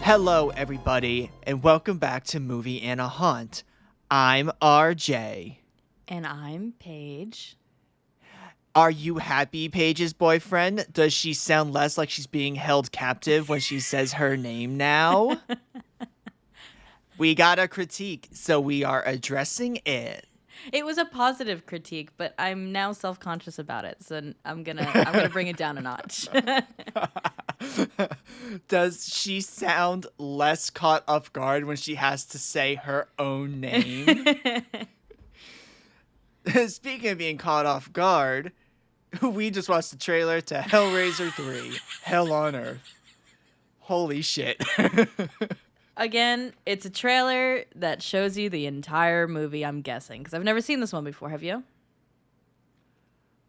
Hello, everybody, and welcome back to Movie and a Haunt. I'm RJ. And I'm Paige. Are you happy, Paige's boyfriend? Does she sound less like she's being held captive when she says her name now? We got a critique, so we are addressing it. It was a positive critique, but I'm now self-conscious about it, so I'm gonna bring it down a notch. Does she sound less caught off guard when she has to say her own name? Speaking of being caught off guard, we just watched the trailer to Hellraiser III, Hell on Earth. Holy shit. Again, it's a trailer that shows you the entire movie, I'm guessing, because I've never seen this one before. Have you?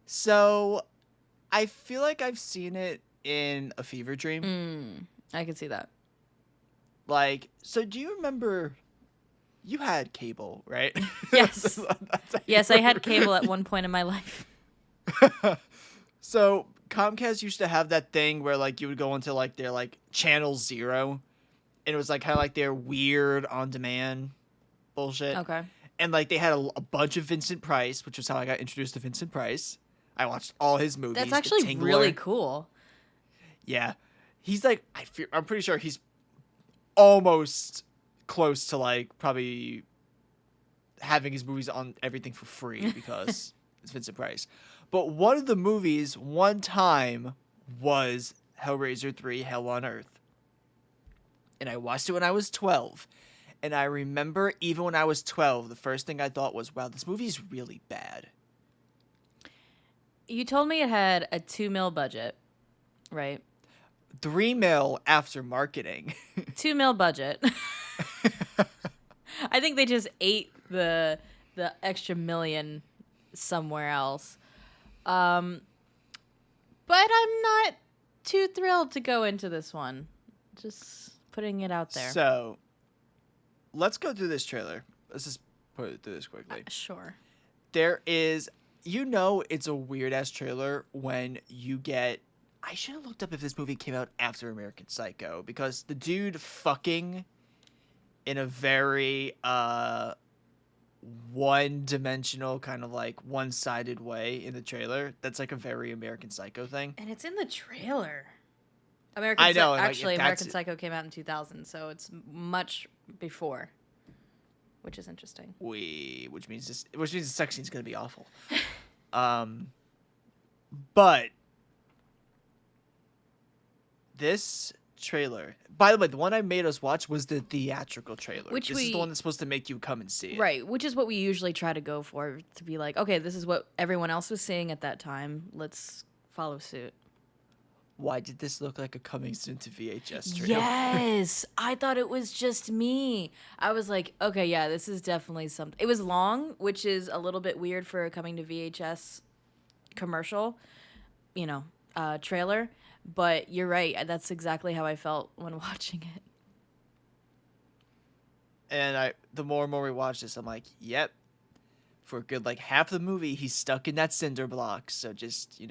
So, I feel like I've seen it in a fever dream. I can see that. So do you remember you had cable, right? Yes. Yes, I had cable at one point in my life. So Comcast used to have that thing where you would go into their channel 0, and it was kind of their weird on demand bullshit. Okay. And they had a bunch of Vincent Price, which was how I got introduced to Vincent Price. I watched all his movies. That's actually really cool. Yeah. He's I'm pretty sure he's almost close to probably having his movies on everything for free because it's Vincent Price. But one of the movies one time was Hellraiser 3 Hell on Earth. And I watched it when I was 12. And I remember even when I was 12, the first thing I thought was, wow, this movie is really bad. You told me it had a $2 million budget, right? $3 million after marketing. $2 million budget. I think they just ate the extra million somewhere else. But I'm not too thrilled to go into this one. Just putting it out there. So, let's go through this trailer. Let's just put it through this quickly. Sure. There is, it's a weird-ass trailer when you get... I should have looked up if this movie came out after American Psycho, because the dude fucking in a very one-dimensional, kind of one-sided way in the trailer, that's a very American Psycho thing. And it's in the trailer. I know. American Psycho came out in 2000, so it's much before, which is interesting. Which means the sex scene's gonna be awful. But this trailer, by the way, the one I made us watch was the theatrical trailer. This is the one that's supposed to make you come and see it. Right, which is what we usually try to go for, to be like, okay, this is what everyone else was seeing at that time. Let's follow suit. Why did this look like a coming soon to VHS trailer? Yes, I thought it was just me. I was like, okay, yeah, this is definitely something. It was long, which is a little bit weird for a coming to VHS commercial, trailer. But you're right. That's exactly how I felt when watching it. And the more and more we watch this, I'm like, yep. For a good half the movie, he's stuck in that cinder block. So just,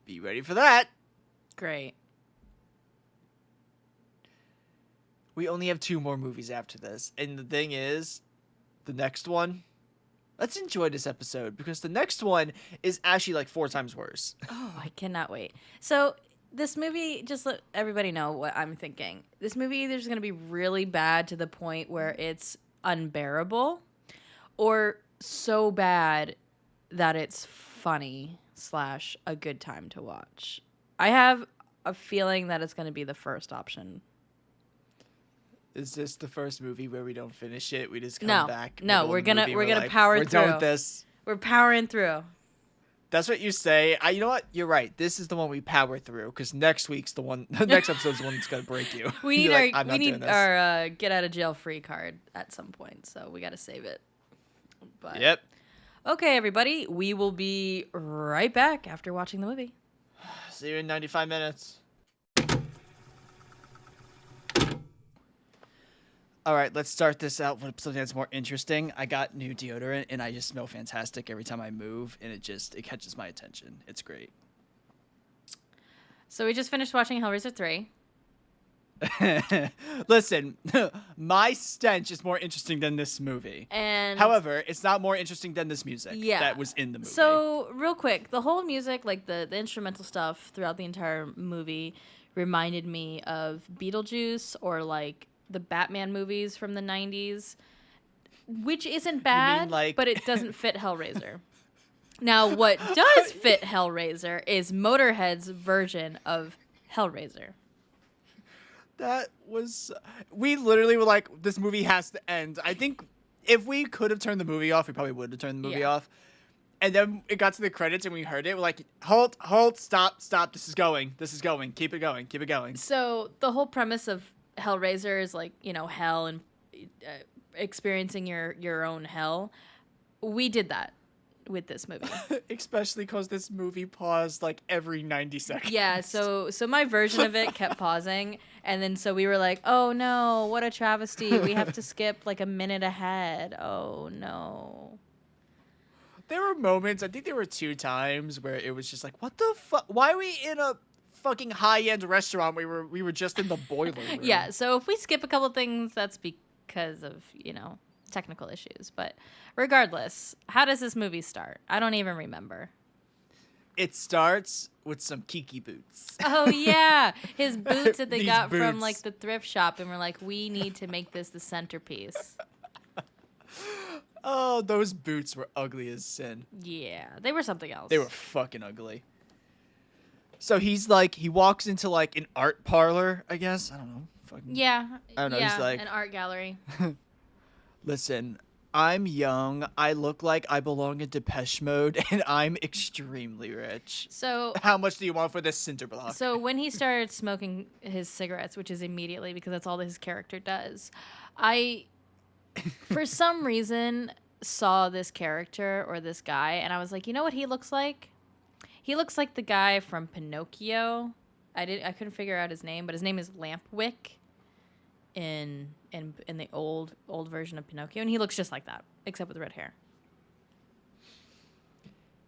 be ready for that. Great. We only have 2 more movies after this. And the thing is, the next one, let's enjoy this episode because the next one is actually 4 times worse. Oh, I cannot wait. So this movie, just let everybody know what I'm thinking. This movie either is going to be really bad to the point where it's unbearable, or so bad that it's funny / a good time to watch. I have a feeling that it's going to be the first option. Is this the first movie where we don't finish it? We just come back. No, we're gonna power through. We're done with this. We're powering through. That's what you say. You know what? You're right. This is the one we power through because next week's the one. The next episode's the one that's gonna break you. We need our get out of jail free card at some point, so we got to save it. But, yep. Okay, everybody, we will be right back after watching the movie. See you in 95 minutes. All right, let's start this out with something that's more interesting. I got new deodorant, and I just smell fantastic every time I move, and it catches my attention. It's great. So we just finished watching Hellraiser 3. Listen, my stench is more interesting than this movie. And However, it's not more interesting than this music yeah. that was in the movie. So, real quick, the whole music, like the instrumental stuff throughout the entire movie, reminded me of Beetlejuice or like the Batman movies from the 90s, which isn't bad, like... but it doesn't fit Hellraiser. Now, what does fit Hellraiser is Motorhead's version of Hellraiser. That was... We literally were like, this movie has to end. I think if we could have turned the movie off, we probably would have turned the movie off. And then it got to the credits and we heard it. We're like, hold, stop. This is going. Keep it going. So the whole premise of Hellraiser is like, you know, hell and experiencing your own hell. We did that with this movie. Especially because this movie paused like every 90 seconds. Yeah, so my version of it kept pausing. And then so we were like, oh no, what a travesty. We have to skip like a minute ahead. Oh no. There were moments, I think there were 2 times where it was just like, what the fuck? Why are we in a fucking high-end restaurant? We were just in the boiler room. Yeah, so if we skip a couple things, that's because of, you know, technical issues. But regardless, how does this movie start? I don't even remember. It starts with some Kiki boots. Oh, yeah. His boots that they got from, boots. like, the thrift shop. And we're like, we need to make this the centerpiece. Oh, those boots were ugly as sin. Yeah, they were something else. They were fucking ugly. So he's like, he walks into like an art parlor, I guess. I don't know. Fucking, yeah. I don't know. Yeah, He's like, an art gallery. listen, I'm young. I look like I belong in Depeche Mode, and I'm extremely rich. So how much do you want for this cinder block? So when he started smoking his cigarettes, which is immediately because that's all his character does, I, for some reason, saw this character or this guy, and I was like, you know what he looks like? He looks like the guy from Pinocchio. I couldn't figure out his name, but his name is Lampwick in the old version of Pinocchio, and he looks just like that, except with red hair.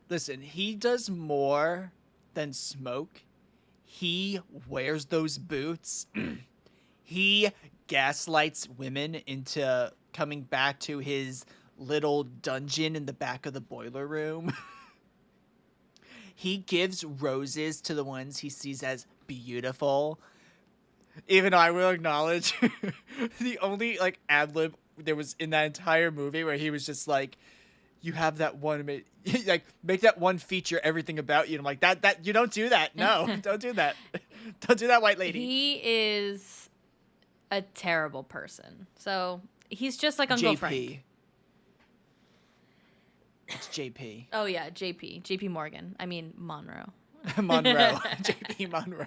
Listen, he does more than smoke. He wears those boots. He gaslights women into coming back to his little dungeon in the back of the boiler room. He gives roses to the ones he sees as beautiful. Even I will acknowledge the only like ad lib there was in that entire movie where he was just like, you have that one, like make that one feature everything about you. And I'm like, that you don't do that. No, don't do that. Don't do that, white lady. He is a terrible person. So he's just like Uncle JP. Frank. It's JP. Oh yeah, JP Morgan. I mean Monroe. Monroe. JP Monroe.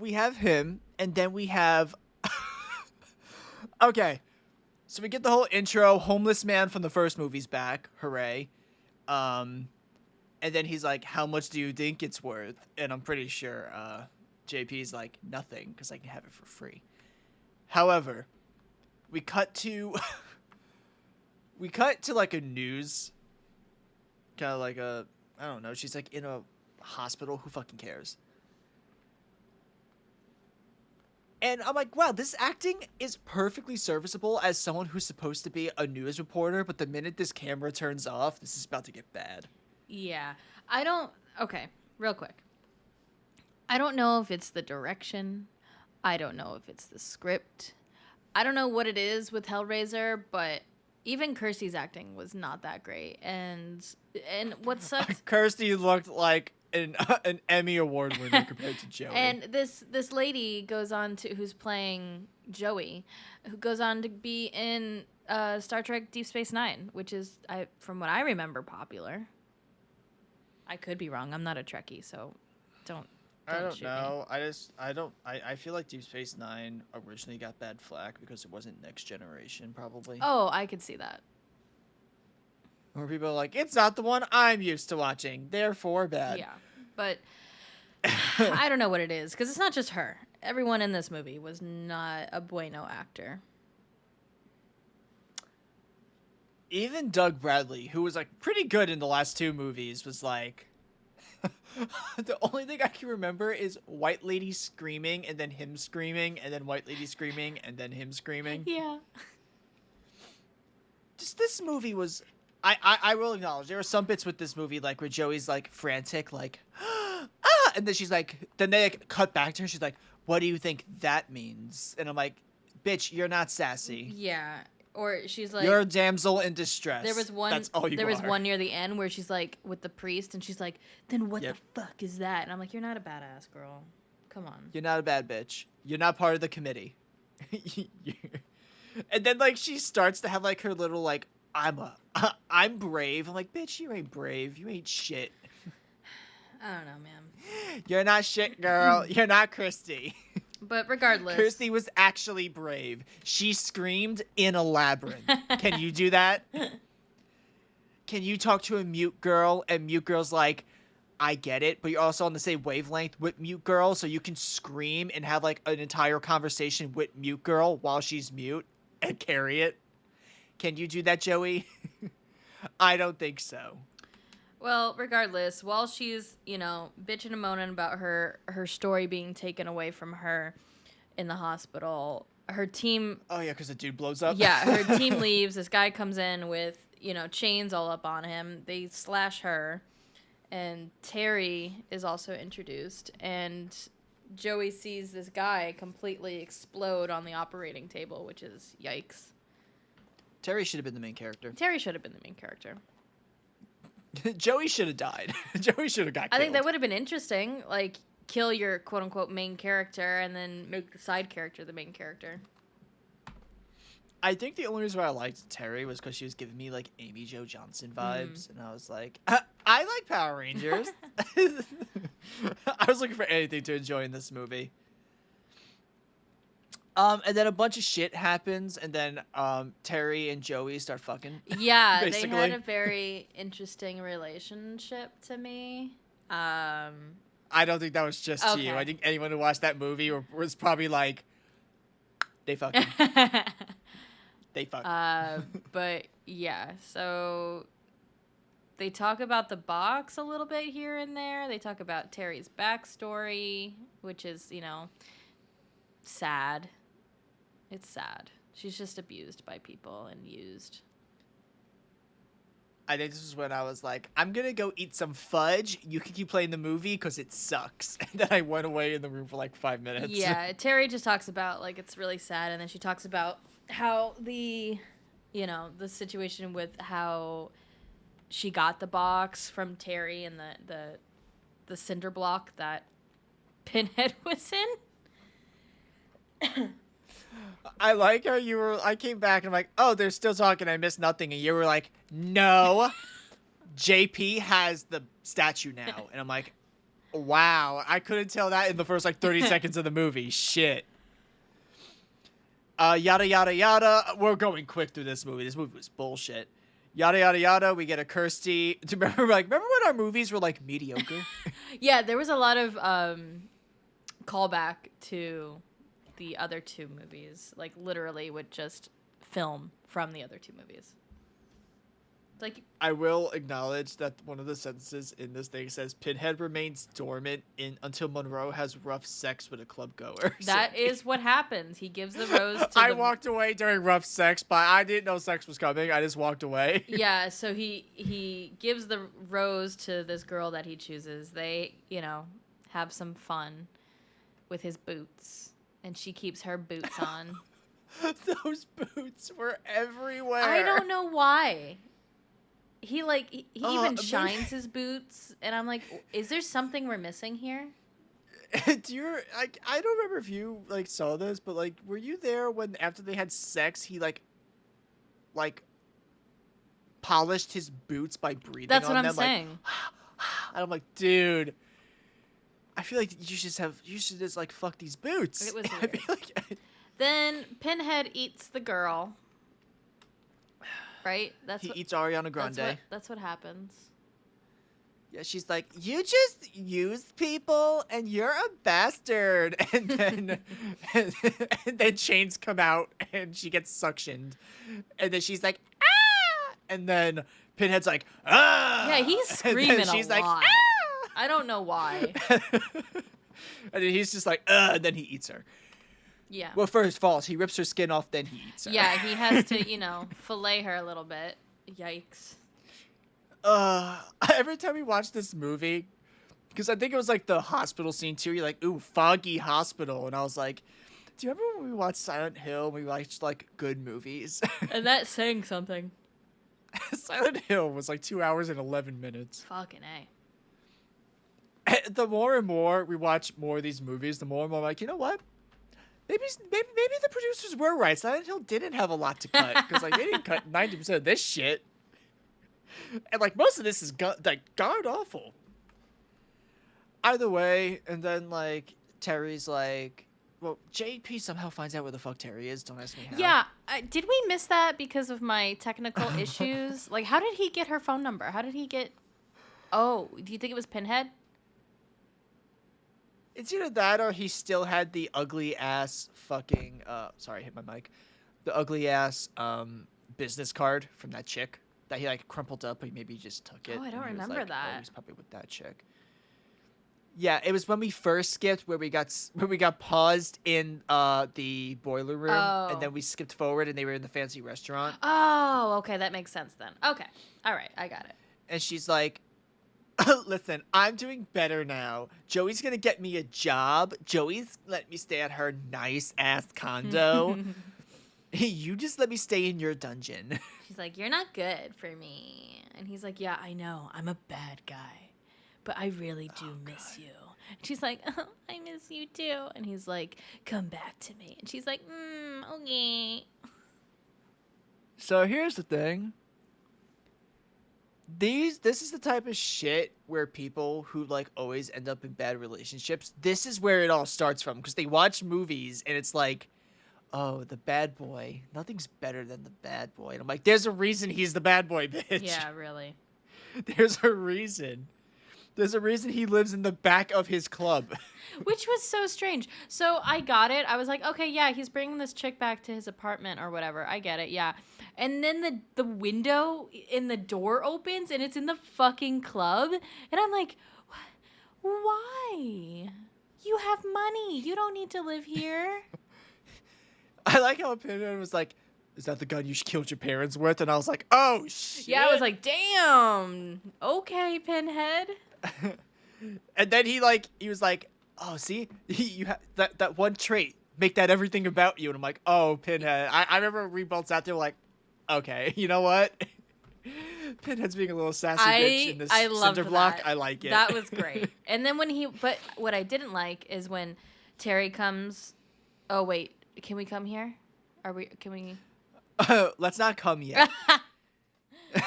We have him, and then we have... Okay. So we get the whole intro. Homeless man from the first movie's back. Hooray. And then he's like, how much do you think it's worth? And I'm pretty sure JP's like, nothing, because I can have it for free. However, we cut to... we cut to like a news... Kind of like a... I don't know. She's like in a hospital. Who fucking cares? And I'm like, wow, this acting is perfectly serviceable as someone who's supposed to be a news reporter, but the minute this camera turns off, this is about to get bad. Yeah. Okay, real quick. I don't know if it's the direction. I don't know if it's the script. I don't know what it is with Hellraiser, but even Kirsty's acting was not that great. And what sucks... Kirsty looked like an Emmy Award winner compared to Joey. And this lady goes on to, who's playing Joey, who goes on to be in Star Trek Deep Space Nine, which is, from what I remember, popular. I could be wrong. I'm not a Trekkie, so don't I don't shoot know. I feel like Deep Space Nine originally got bad flack because it wasn't Next Generation, probably. Oh, I could see that. Where people are like, it's not the one I'm used to watching, therefore bad. Yeah, but I don't know what it is, because it's not just her. Everyone in this movie was not a bueno actor. Even Doug Bradley, who was like pretty good in the last 2 movies, was like, The only thing I can remember is White Lady screaming and then him screaming and then White Lady screaming and then him screaming. Yeah. Just this movie was. I will acknowledge there were some bits with this movie like where Joey's like frantic, like ah, and then she's like, then they like cut back to her. She's like, "What do you think that means?" And I'm like, "Bitch, you're not sassy. Yeah. Or she's like, You're a damsel in distress." there was one. That's all you there was are. one near the end where she's like with the priest, and she's like, "Then what Yep. the fuck is that?" And I'm like, "You're not a badass girl. Come on." You're not a bad bitch. You're not part of the committee. And then like she starts to have like her little like I'm brave. I'm like, bitch, you ain't brave. You ain't shit. I don't know, man. You're not shit, girl. You're not Christy. But regardless, Kirsty was actually brave. She screamed in a labyrinth. Can you do that? Can you talk to a mute girl and mute girl's like, I get it, but you're also on the same wavelength with mute girl, so you can scream and have like an entire conversation with mute girl while she's mute and carry it? Can you do that, Joey? I don't think so. Well, regardless, while she's, bitching and moaning about her story being taken away from her in the hospital, her team... Oh, yeah, because the dude blows up? Yeah, her team leaves. This guy comes in with, chains all up on him. They slash her. And Terry is also introduced. And Joey sees this guy completely explode on the operating table, which is yikes. Terry should have been the main character. Terry should have been the main character. Joey should have died. Joey should have got killed. I think that would have been interesting. Like, kill your quote-unquote main character and then make the side character the main character. I think the only reason why I liked Terry was because she was giving me, like, Amy Jo Johnson vibes. And I was like, I like Power Rangers. I was looking for anything to enjoy in this movie. And then a bunch of shit happens, and then Terry and Joey start fucking. Yeah, basically. They had a very interesting relationship to me. I don't think that was just to you. Okay. I think anyone who watched that movie was probably like, they fucking. They fucking. But yeah, so they talk about the box a little bit here and there. They talk about Terry's backstory, which is, sad. It's sad. She's just abused by people and used. I think this is when I was like, I'm going to go eat some fudge. You can keep playing the movie because it sucks. And then I went away in the room for like 5 minutes. Yeah, Terry just talks about, like, it's really sad. And then she talks about how the situation with how she got the box from Terry and the cinder block that Pinhead was in. I like how I came back and I'm like, oh, they're still talking. I missed nothing. And you were like, no, JP has the statue now. And I'm like, wow, I couldn't tell that in the first like 30 seconds of the movie. Shit. Yada, yada, yada. We're going quick through this movie. This movie was bullshit. Yada, yada, yada. We get a Kirsty. Remember when our movies were like mediocre? Yeah, there was a lot of callback to the other two movies, like literally would just film from the other two movies. Like, I will acknowledge that one of the sentences in this thing says Pinhead remains dormant until Monroe has rough sex with a club goer. That is what happens. He gives the rose to I walked away during rough sex, but I didn't know sex was coming. I just walked away. Yeah, so he gives the rose to this girl that he chooses. They, have some fun with his boots. And she keeps her boots on. Those boots were everywhere. I don't know why. He even maybe- shines his boots, and I'm like, is there something we're missing here? Do you I don't remember if you like saw this, but like were you there when after they had sex he like polished his boots by breathing That's on what them? I'm saying. And I'm like, dude, I feel like you should just like fuck these boots. It was I weird. feel like Then Pinhead eats the girl. Right? he eats Ariana Grande. That's what happens. Yeah, she's like, you just used people and you're a bastard. And then and then chains come out and she gets suctioned. And then she's like, ah! And then Pinhead's like, ah! Yeah, he's And then screaming she's a like, lot. ah! I don't know why. And then he's just like, ugh, and then he eats her. Yeah. Well, first falls. He rips her skin off, then he eats her. Yeah, he has to, fillet her a little bit. Yikes. Every time we watch this movie, because I think it was like the hospital scene too, you're like, ooh, foggy hospital. And I was like, do you remember when we watched Silent Hill and we watched like good movies? And that's saying something. Silent Hill was like 2 hours and 11 minutes. Fucking A. The more and more we watch more of these movies, the more and more I'm like, you know what? Maybe the producers were right. Silent Hill didn't have a lot to cut because like they didn't cut 90% of this shit, and like most of this is god awful. Either way, and then like Terry's like, well, JP somehow finds out where the fuck Terry is. Don't ask me how. Yeah, did we miss that because of my technical issues? Like, how did he get her phone number? How did he get? Oh, do you think it was Pinhead? It's either that or he still had the ugly ass fucking sorry, I hit my mic. The ugly ass business card from that chick that he like crumpled up, but maybe he just took it. Oh, I don't remember like, that. Oh, he's probably with that chick. Yeah, it was when we first skipped where we got paused in the boiler room, and then we skipped forward and they were in the fancy restaurant. Oh, okay, that makes sense then. Okay. All right, I got it. And she's like, listen, I'm doing better now. Joey's gonna get me a job. Joey's let me stay at her nice ass condo. You just let me stay in your dungeon. She's like, you're not good for me. And he's like, yeah, I know. I'm a bad guy. But I really do miss you. And she's like, oh, I miss you too. And he's like, come back to me. And she's like, okay. So here's the thing. This is the type of shit where people who like always end up in bad relationships, this is where it all starts from, because they watch movies and it's like, oh, the bad boy, nothing's better than the bad boy. And I'm like, there's a reason he's the bad boy, bitch. Yeah, really. There's a reason he lives in the back of his club. Which was so strange. So I got it. I was like, okay, yeah, he's bringing this chick back to his apartment or whatever. I get it, yeah. And then the window in the door opens and it's in the fucking club. And I'm like, why? You have money. You don't need to live here. I like how Pinhead was like, is that the gun you killed your parents with? And I was like, oh, shit. Yeah, I was like, damn. Okay, Pinhead. And then he was like, oh, see, you have that one trait, make that everything about you. And I'm like, oh, Pinhead. I remember Rebolt's out there like, okay, you know what? Pinhead's being a little sassy bitch in this cinder block. I like it. That was great. And then but what I didn't like is when Terry comes. Oh wait, can we come here? Can we? Let's not come yet.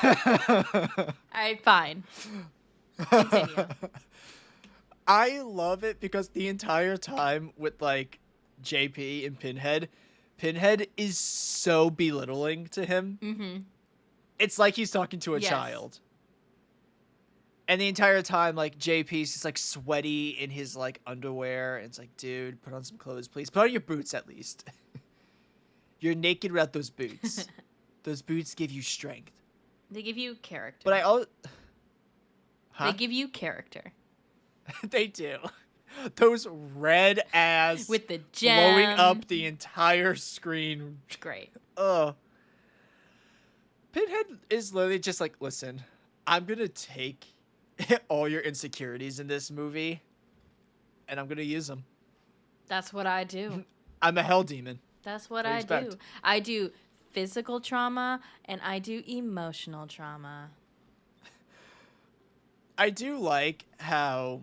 All right, fine. Continue. I love it because the entire time with like JP and Pinhead is so belittling to him. Mm-hmm. It's like he's talking to a child. And the entire time, like, JP's just, like, sweaty in his, like, underwear. And it's like, dude, put on some clothes, please. Put on your boots, at least. You're naked without those boots. Those boots give you strength. They give you character. But They give you character. They do. Those red ass with the gem blowing up the entire screen. Great. Ugh. Pinhead is literally just like, listen, I'm gonna take all your insecurities in this movie, and I'm gonna use them. That's what I do. I'm a hell demon. That's what I do. I do physical trauma, and I do emotional trauma. I do like how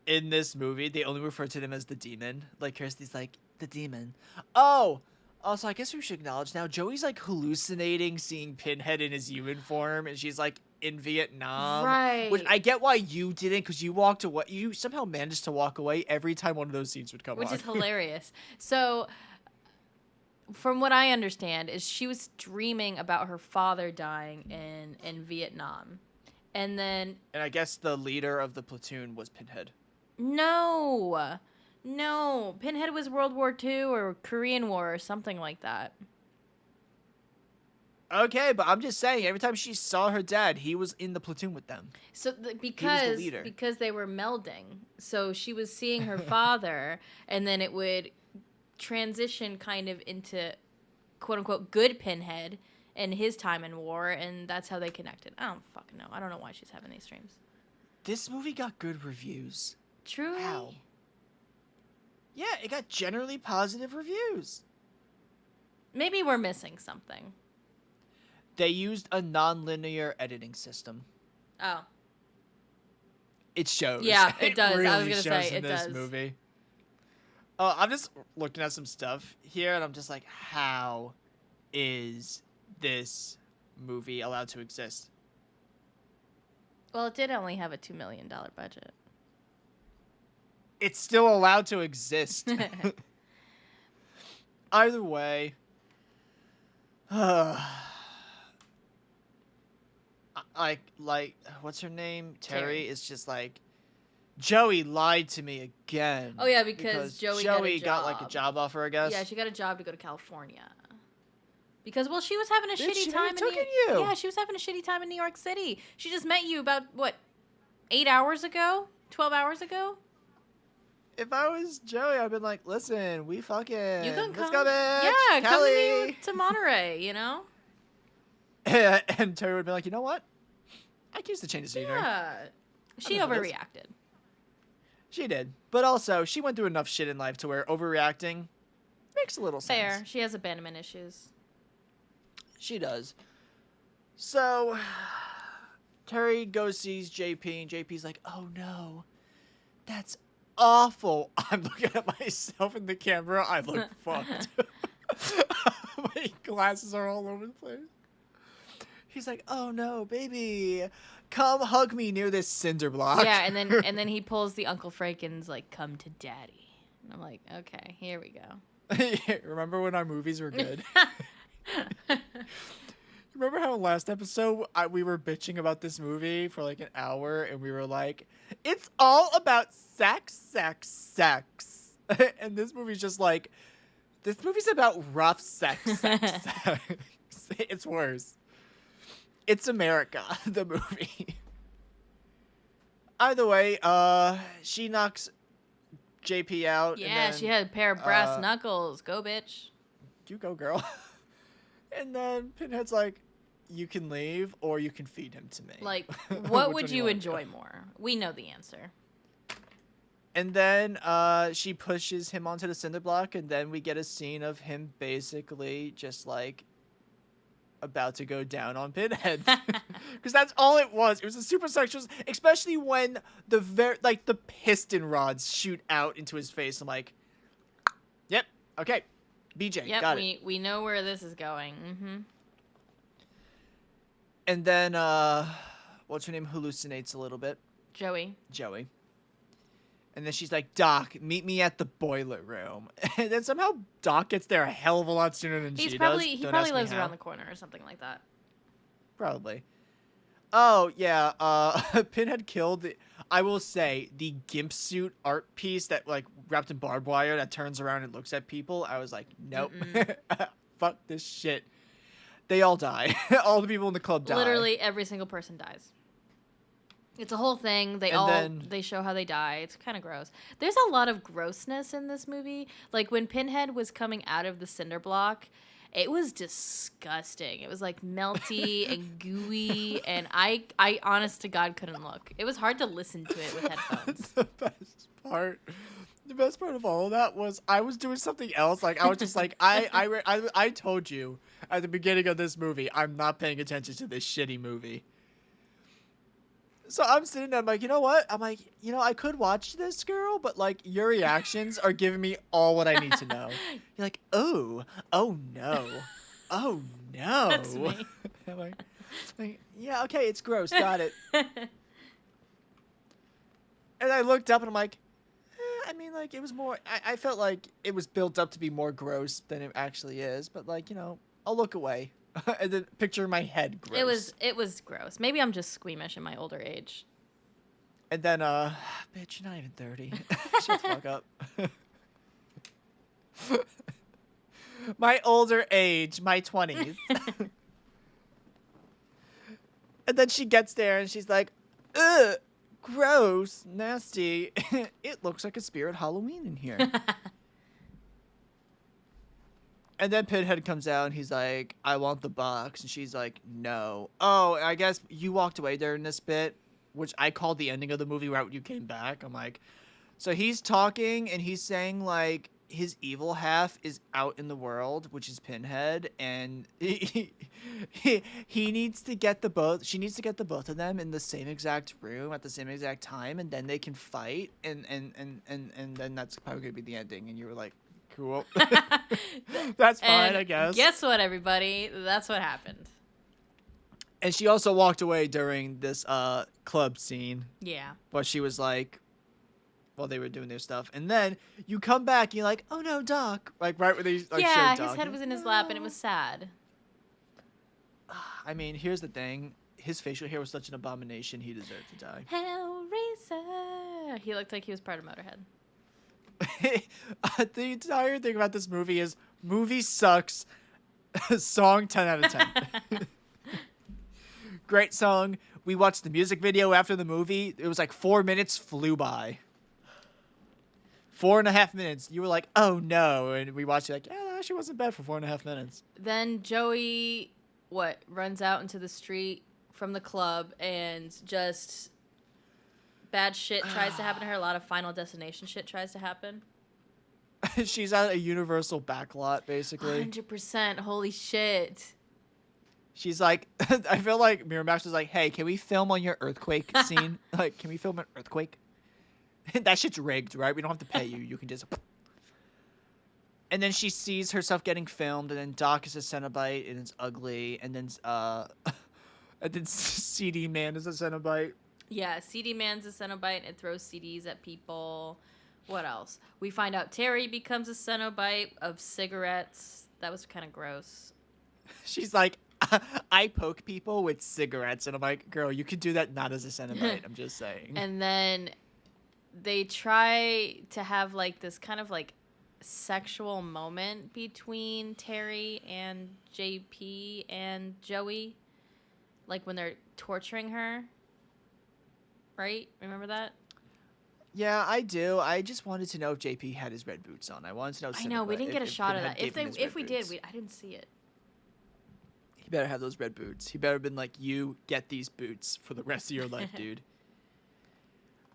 in this movie they only refer to them as the demon. Like Kirsty's like, the demon. Oh! Also, I guess we should acknowledge now, Joey's like hallucinating seeing Pinhead in his human form, and she's like in Vietnam. Right. Which I get why you didn't, because you walked away. You somehow managed to walk away every time one of those scenes would come on. Which is hilarious. So, from what I understand, is she was dreaming about her father dying in Vietnam. And then... And I guess the leader of the platoon was Pinhead. No. Pinhead was World War II or Korean War or something like that. Okay, but I'm just saying, every time she saw her dad, he was in the platoon with them. So leader. because they were melding, so she was seeing her father, and then it would transition kind of into quote unquote good Pinhead and his time in war, and that's how they connected. I don't fucking know. I don't know why she's having these dreams. This movie got good reviews. Truly? Wow. Yeah, it got generally positive reviews. Maybe we're missing something. They used a non-linear editing system. Oh. It shows. Yeah, it does. Really I was gonna shows say in it this does. movie. I'm just looking at some stuff here, and I'm just like, how is this movie allowed to exist? Well, it did only have a $2 million budget. It's still allowed to exist. Either way, like what's her name? Terry is just like, Joey lied to me again. Oh yeah, because Joey got like a job offer, I guess. Yeah, she got a job to go to California. Because she was having a shitty she time took you. Yeah, she was having a shitty time in New York City. She just met you about what, 8 hours ago? 12 hours ago? If I was Joey, I'd been like, listen, we fucking You can let's come. go, bitch. Yeah, Kelly. come to Monterey, you know? And Terry would be like, you know what? I can use the change of scenery. Yeah. She know this. overreacted. She did. But also, she went through enough shit in life to where overreacting makes a little sense. Fair. She has abandonment issues. She does. So, Terry goes sees JP, and JP's like, oh no, that's awful. I'm looking at myself in the camera. I look fucked. My glasses are all over the place. He's like, oh no, baby, come hug me near this cinder block. Yeah, and then he pulls the Uncle Franken's like, come to daddy. And I'm like, okay, here we go. Remember when our movies were good? Remember how last episode we were bitching about this movie for like an hour, and we were like, it's all about sex, sex, sex. And this movie's just like, this movie's about rough sex, sex, sex. It's worse. It's America, the movie. Either way, she knocks JP out. Yeah, and then, she had a pair of brass knuckles. Go, bitch. You go, girl. And then Pinhead's like, you can leave or you can feed him to me. Like, what Which would one do you want? enjoy more? We know the answer. And then she pushes him onto the cinder block, and then we get a scene of him basically just like about to go down on Pinhead. Because that's all it was. It was a super sexual, especially when the piston rods shoot out into his face. I'm like, yep, okay. BJ, Yep, got it. we know where this is going. Mm-hmm. And then, what's her name hallucinates a little bit. Joey. And then she's like, Doc, meet me at the boiler room. And then somehow Doc gets there a hell of a lot sooner than she does. He Don't probably ask me lives how. around the corner or something like that. Probably. Oh, yeah, Pinhead killed, I will say, the gimp suit art piece that, like, wrapped in barbed wire that turns around and looks at people. I was like, nope. Fuck this shit. They all die. All the people in the club die. Literally every single person dies. It's a whole thing. They show how they die. It's kind of gross. There's a lot of grossness in this movie. Like when Pinhead was coming out of the cinder block, it was disgusting. It was like melty and gooey, and I honest to God couldn't look. It was hard to listen to it with headphones. The best part of all of that was I was doing something else. Like I was just like I told you at the beginning of this movie I'm not paying attention to this shitty movie. So I'm sitting there, I'm like, you know what? I'm like, I could watch this, girl, but like your reactions are giving me all what I need to know. You're like, oh no, oh no. That's me. I'm like, yeah, okay, it's gross, got it. And I looked up and I'm like, I mean, like, it was more, I felt like it was built up to be more gross than it actually is, but like, I'll look away. And then picture in my head gross. It was gross. Maybe I'm just squeamish in my older age. And then, bitch, you're not even 30. Shut the fuck up. My older age, my 20s. And then she gets there and she's like, ugh, gross, nasty. It looks like a spirit Halloween in here. And then Pinhead comes out and he's like, I want the box. And she's like, no. Oh, I guess you walked away during this bit, which I called the ending of the movie right when you came back. I'm like, so he's talking and he's saying like his evil half is out in the world, which is Pinhead, and he needs to get the both. She needs to get the both of them in the same exact room at the same exact time, and then they can fight, and then that's probably gonna be the ending. And you were like, cool, that's fine, And I guess. guess what, everybody? That's what happened. And she also walked away during this club scene. Yeah. But she was like, while they were doing their stuff, and then you come back and you're like, oh no, Doc, like right when they like Yeah, showed Doc. his head was in his lap and it was sad. I mean, here's the thing: his facial hair was such an abomination. He deserved to die. Hellraiser. He looked like he was part of Motorhead. The entire thing about this movie is movie sucks. Song 10 out of 10. Great song. We watched the music video after the movie. It was like 4 minutes flew by. 4.5 minutes. You were like, oh no. And we watched it like, yeah, that actually wasn't bad for 4.5 minutes. Then Joey, runs out into the street from the club and just bad shit tries to happen to her. A lot of Final Destination shit tries to happen. She's at a Universal backlot, basically. 100%. Holy shit. She's like, I feel like Miramax was like, hey, can we film on your earthquake scene? Like, can we film an earthquake? That shit's rigged, right? We don't have to pay you. You can just... And then she sees herself getting filmed, and then Doc is a Cenobite, and it's ugly, and then and then CD Man is a Cenobite. Yeah, CD Man's a Cenobite, and it throws CDs at people. What else? We find out Terry becomes a Cenobite of cigarettes. That was kind of gross. She's like, I poke people with cigarettes, and I'm like, girl, you can do that not as a Cenobite. I'm just saying. And then they try to have like this kind of like sexual moment between Terry and JP and Joey, like when they're torturing her. Right? Remember that? Yeah, I do. I just wanted to know if JP had his red boots on. I wanted to know. I know we didn't get a shot of Pinhead that. gave him his If red we did, boots. I didn't see it. He better have those red boots. He better have been like, you get these boots for the rest of your life, dude.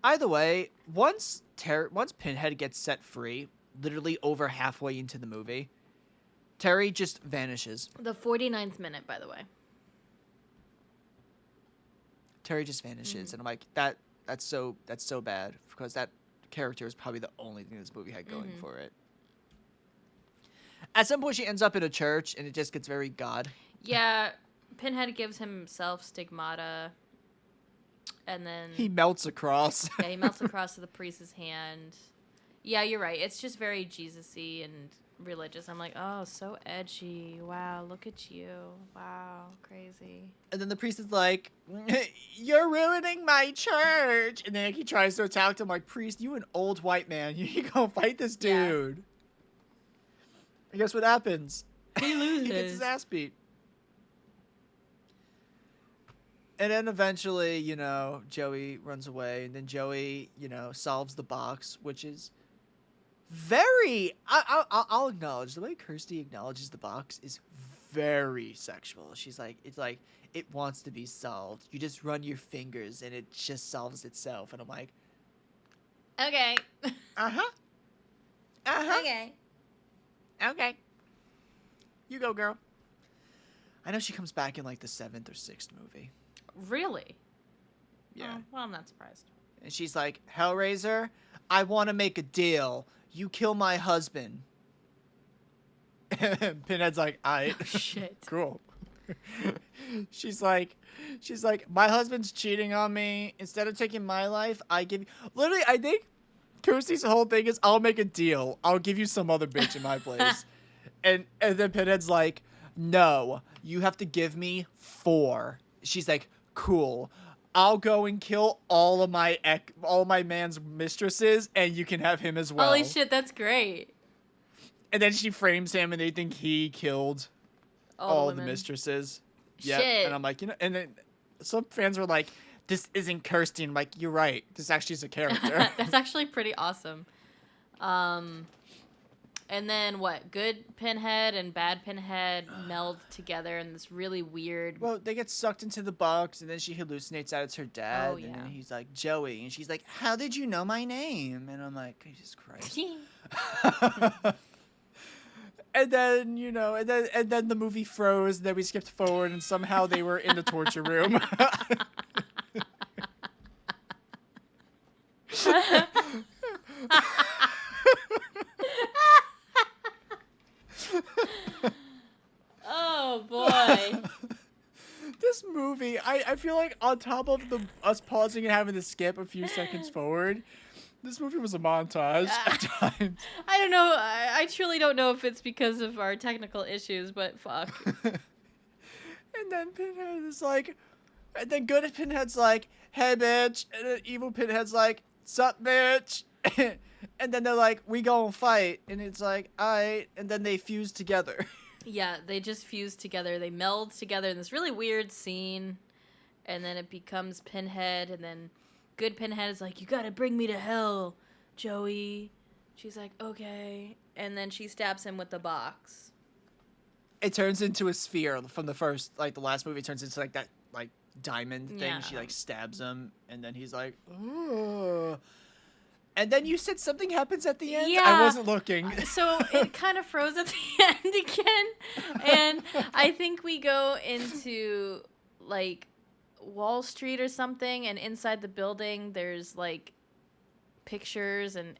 Either way, once Pinhead gets set free, literally over halfway into the movie, Terry just vanishes. The 49th minute, by the way. Terry just vanishes, and I'm like, that's so bad, because that character is probably the only thing this movie had going for it. At some point, she ends up in a church, and it just gets very God. Yeah, Pinhead gives himself stigmata, and then He melts across. yeah, he melts across to the priest's hand. Yeah, you're right. It's just very Jesus-y and religious. I'm like, oh, so edgy. Wow, look at you. Wow, crazy. And then the priest is like, you're ruining my church. And then he tries to attack him like, priest, you an old white man. You go fight this dude. Yeah. And guess what happens? He loses. He gets his ass beat. And then eventually, Joey runs away. And then Joey, solves the box, which is very... I'll acknowledge. The way Kirsty acknowledges the box is very sexual. She's like, it wants to be solved. You just run your fingers and it just solves itself. And I'm like... Okay. Uh-huh. Uh-huh. Okay. Okay. You go, girl. I know she comes back in like the 7th or 6th movie. Really? Yeah. Oh, well, I'm not surprised. And she's like, Hellraiser, I want to make a deal. You kill my husband. And Pinhead's like, Oh, shit. Cool. She's like, my husband's cheating on me. Instead of taking my life, I give you... Literally, I think Kirsty's whole thing is, I'll make a deal. I'll give you some other bitch in my place. and then Pinhead's like, no, you have to give me 4. She's like, cool. I'll go and kill all of my man's mistresses, and you can have him as well. Holy shit, that's great. And then she frames him, and they think he killed all the mistresses. Yeah, Shit. and I'm like, and then some fans were like, "This isn't Kirsty." I'm like, you're right. This actually is a character. That's actually pretty awesome. And then what? Good Pinhead and bad Pinhead meld together in this really weird. Well, they get sucked into the box, and then she hallucinates that it's her dad. Oh, And yeah. then he's like, Joey. And she's like, how did you know my name? And I'm like, Jesus Christ. And then, and then the movie froze, and then we skipped forward, and somehow they were in the torture room. Oh boy. This movie, I feel like on top of us pausing and having to skip a few seconds forward, this movie was a montage at times. I don't know. I truly don't know if it's because of our technical issues, but fuck. And then Pinhead is like, and then good Pinhead's like, hey bitch, and then evil Pinhead's like, sup bitch. And then they're like, we gon' fight, and it's like, alright, and then they fuse together. Yeah, they just fuse together. They meld together in this really weird scene, and then it becomes Pinhead, and then good Pinhead is like, you gotta bring me to hell, Joey. She's like, okay. And then she stabs him with the box. It turns into a sphere from the first, like, the last movie turns into, like, that, like, diamond thing. Yeah. She, like, stabs him, and then he's like, ugh. And then you said something happens at the end? Yeah. I wasn't looking. So it kind of froze at the end again. And I think we go into, like, Wall Street or something, and inside the building there's, like, pictures and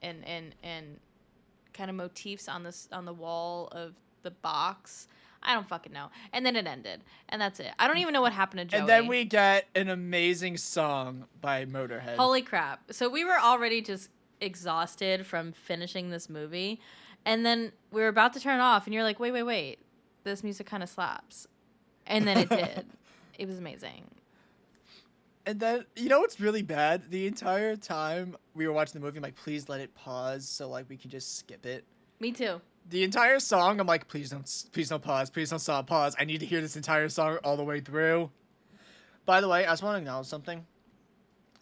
kind of motifs on the wall of the box. I don't fucking know. And then it ended. And that's it. I don't even know what happened to Joey. And then we get an amazing song by Motorhead. Holy crap. So we were already just exhausted from finishing this movie. And then we were about to turn it off. And you're like, wait. This music kind of slaps. And then it did. It was amazing. And then, you know what's really bad? The entire time we were watching the movie, I'm like, please let it pause so, like, we can just skip it. Me too. The entire song, I'm like, please don't pause. Please don't stop, pause. I need to hear this entire song all the way through. By the way, I just want to acknowledge something.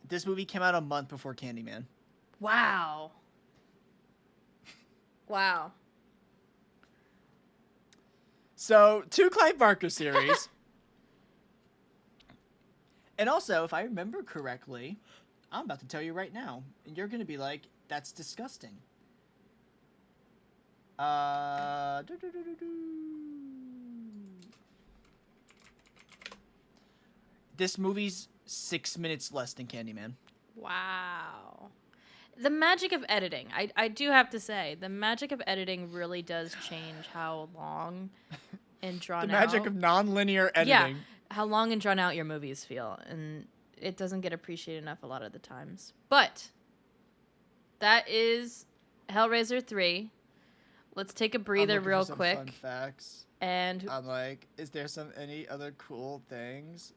This movie came out a month before Candyman. Wow. So, 2 Clive Barker series. And also, if I remember correctly, I'm about to tell you right now, and you're going to be like, that's disgusting. This movie's 6 minutes less than Candyman. Wow. The magic of editing. I do have to say, the magic of editing really does change how long and drawn out. The magic of non-linear editing. Yeah, how long and drawn out your movies feel. And it doesn't get appreciated enough a lot of the times. But that is Hellraiser 3. Let's take a breather real quick. Fun facts. And I'm like, is there any other cool things?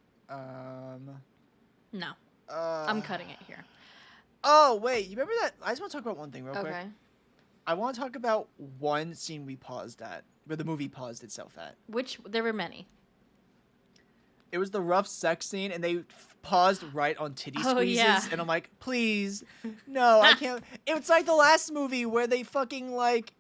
no. I'm cutting it here. Oh, wait. You remember that? I just want to talk about one thing real quick. Okay. I want to talk about one scene we paused at, where the movie paused itself at. There were many. It was the rough sex scene, and they paused right on titty Oh, squeezes. yeah. And I'm like, please. No, I can't. It's like the last movie where they fucking, like,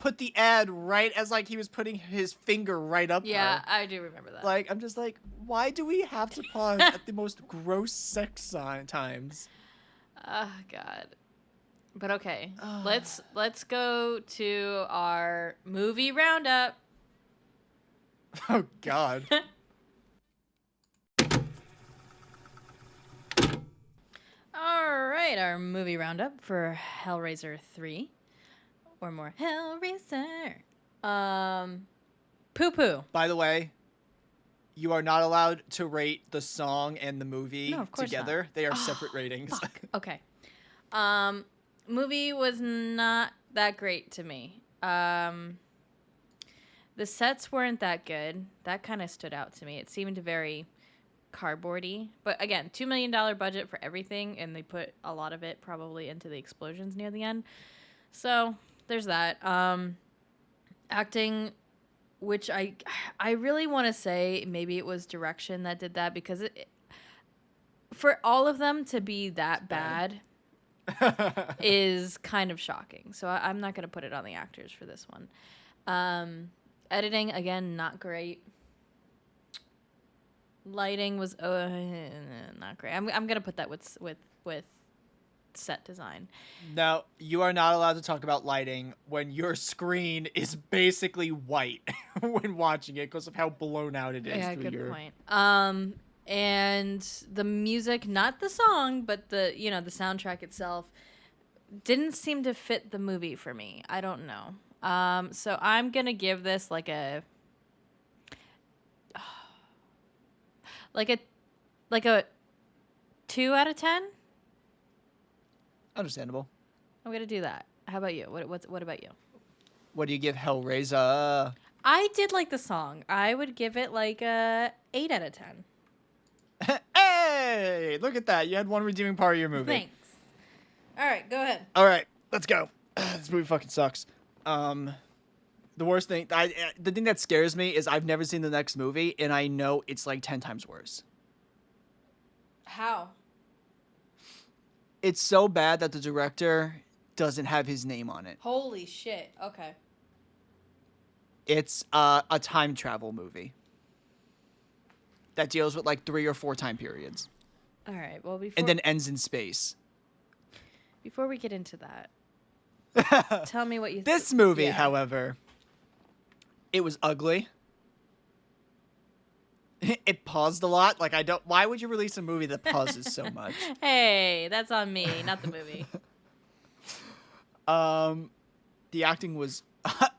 put the ad right as, like, he was putting his finger right up Yeah, her. I do remember that. Like, I'm just like, why do we have to pause at the most gross sex times? Oh, God. But okay, let's go to our movie roundup. Oh, God. All right, our movie roundup for Hellraiser 3. Or more Hellraiser. Poo Poo. By the way, you are not allowed to rate the song and the movie No, of course together. not. They are separate ratings. Fuck. Okay. Movie was not that great to me. The sets weren't that good. That kind of stood out to me. It seemed very cardboardy. But again, $2 million budget for everything, and they put a lot of it probably into the explosions near the end. So there's that. Acting, which I really want to say maybe it was direction that did that, because for all of them to be that bad is kind of shocking. So I'm not going to put it on the actors for this one. Editing, again, not great. Lighting was not great. I'm going to put that with set design. Now, you are not allowed to talk about lighting when your screen is basically white when watching it because of how blown out it is. Yeah, good point. And the music, not the song, but the soundtrack itself didn't seem to fit the movie for me. I don't know. So I'm going to give this like a 2 out of 10. Understandable. I'm going to do that. How about you? What about you? What do you give Hellraiser? I did like the song. I would give it like a 8 out of 10. Hey, look at that. You had one redeeming part of your movie. Thanks. All right, go ahead. All right, let's go. This movie fucking sucks. The worst thing, the thing that scares me is I've never seen the next movie, and I know it's like 10 times worse. How? It's so bad that the director doesn't have his name on it. Holy shit. Okay. It's a time travel movie that deals with like 3 or 4 time periods. All right. Well, and then ends in space. Before we get into that, tell me what you think. This movie, however, it was ugly. It paused a lot. Like, why would you release a movie that pauses so much? Hey, that's on me, not the movie. The acting was, I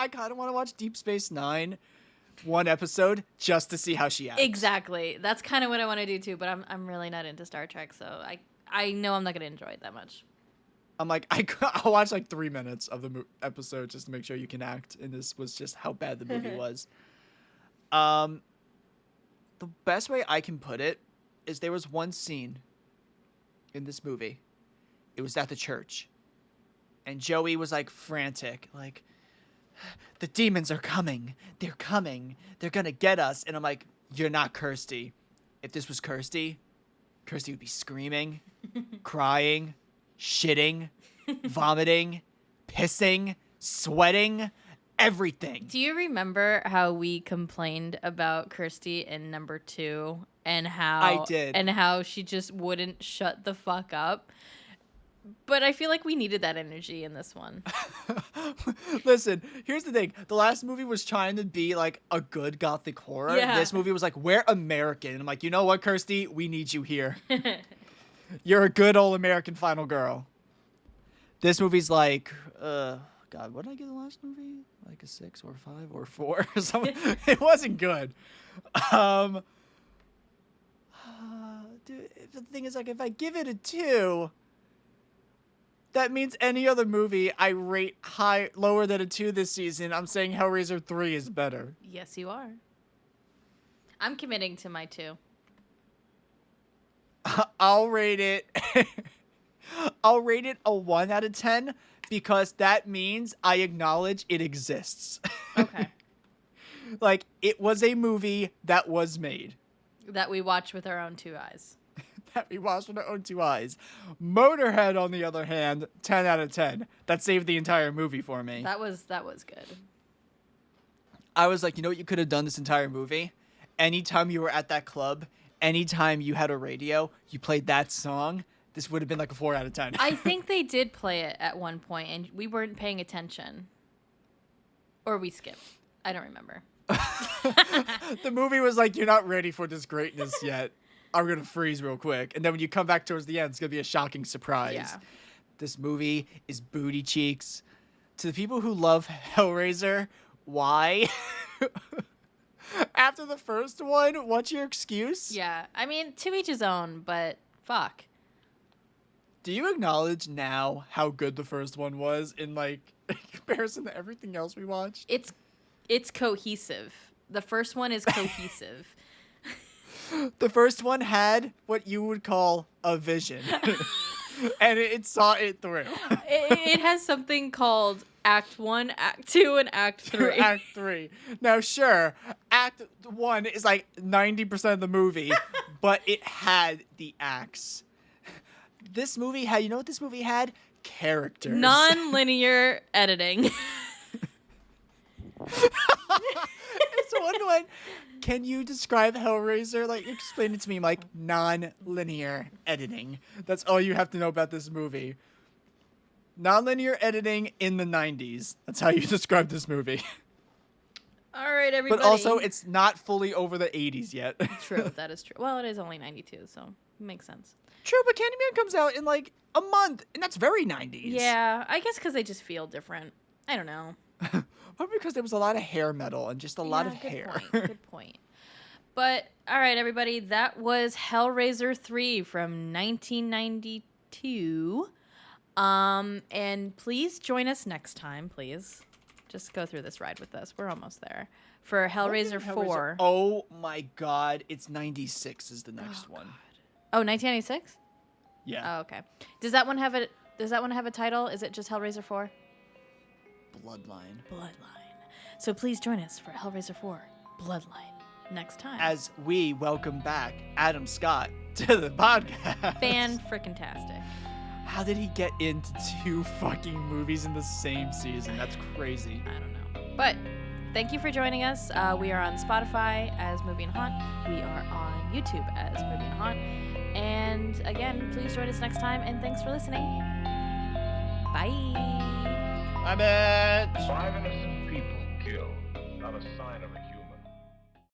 kind of want to watch Deep Space Nine, one episode, just to see how she acts. Exactly. That's kind of what I want to do too, but I'm really not into Star Trek, so I know I'm not going to enjoy it that much. I'm like, I'll watch like 3 minutes of the episode just to make sure you can act, and this was just how bad the movie was. The best way I can put it is there was one scene in this movie. It was at the church. And Joey was like frantic, like, the demons are coming. They're coming. They're going to get us. And I'm like, you're not Kirsty. If this was Kirsty would be screaming, crying, shitting, vomiting, pissing, sweating, everything. Do you remember how we complained about Kirsty in number 2 and how I did. And how she just wouldn't shut the fuck up? But I feel like we needed that energy in this one. Listen, here's the thing. The last movie was trying to be like a good gothic horror. Yeah. This movie was like, we're American. And I'm like, you know what, Kirsty? We need you here. You're a good old American final girl. This movie's like, God, what did I get the last movie? Like a 6 or 5 or 4 or something. It wasn't good. Dude, the thing is, like, if I give it a 2, that means any other movie I rate lower than a 2 this season, I'm saying Hellraiser 3 is better. Yes, you are. I'm committing to my 2. I'll rate it. I'll rate it a 1 out of 10 because that means I acknowledge it exists. Okay. Like, it was a movie that was made. That we watch with our own 2 eyes. That we watched with our own 2 eyes. Motorhead, on the other hand, 10 out of 10. That saved the entire movie for me. That was good. I was like, you know what you could have done this entire movie? Anytime you were at that club, anytime you had a radio, you played that song, this would have been like a 4 out of 10. I think they did play it at one point, and we weren't paying attention. Or we skipped. I don't remember. The movie was like, you're not ready for this greatness yet. I'm going to freeze real quick. And then when you come back towards the end, it's going to be a shocking surprise. Yeah. This movie is booty cheeks. To the people who love Hellraiser, why? After the first one, what's your excuse? Yeah. I mean, to each his own, but fuck. Do you acknowledge now how good the first one was in, like, in comparison to everything else we watched? It's cohesive. The first one is cohesive. The first one had what you would call a vision. And it saw it through. It has something called Act 1, Act 2, and Act 3. Act 3. Now, sure, Act 1 is like 90% of the movie but it had the axe. This movie had, you know what this movie had? Characters. Non-linear editing. It's one. Can you describe Hellraiser? Like, explain it to me, like, non-linear editing. That's all you have to know about this movie. Non-linear editing in the 90s. That's how you describe this movie. All right, everybody. But also, it's not fully over the 80s yet. True, that is true. Well, it is only 92, so it makes sense. True, but Candyman comes out in, like, a month, and that's very 90s. Yeah, I guess because they just feel different. I don't know. Probably because there was a lot of hair metal and just a lot of good hair. Good point. But, all right, everybody, that was Hellraiser 3 from 1992. And please join us next time, please. Just go through this ride with us. We're almost there. For Hellraiser 4. Oh my god, it's 96 is the next one. God. Oh, 1996? Yeah. Oh, okay. Does that one have a title? Is it just Hellraiser 4? Bloodline. So please join us for Hellraiser 4 Bloodline next time. As we welcome back Adam Scott to the podcast. Fan-frickin-tastic. How did he get into 2 fucking movies in the same season? That's crazy. I don't know. But thank you for joining us. We are on Spotify as Movie and Haunt. We are on YouTube as Movie and Haunt. And again, please join us next time. And thanks for listening. Bye. Bye, bitch. 5 innocent people killed. Not a sign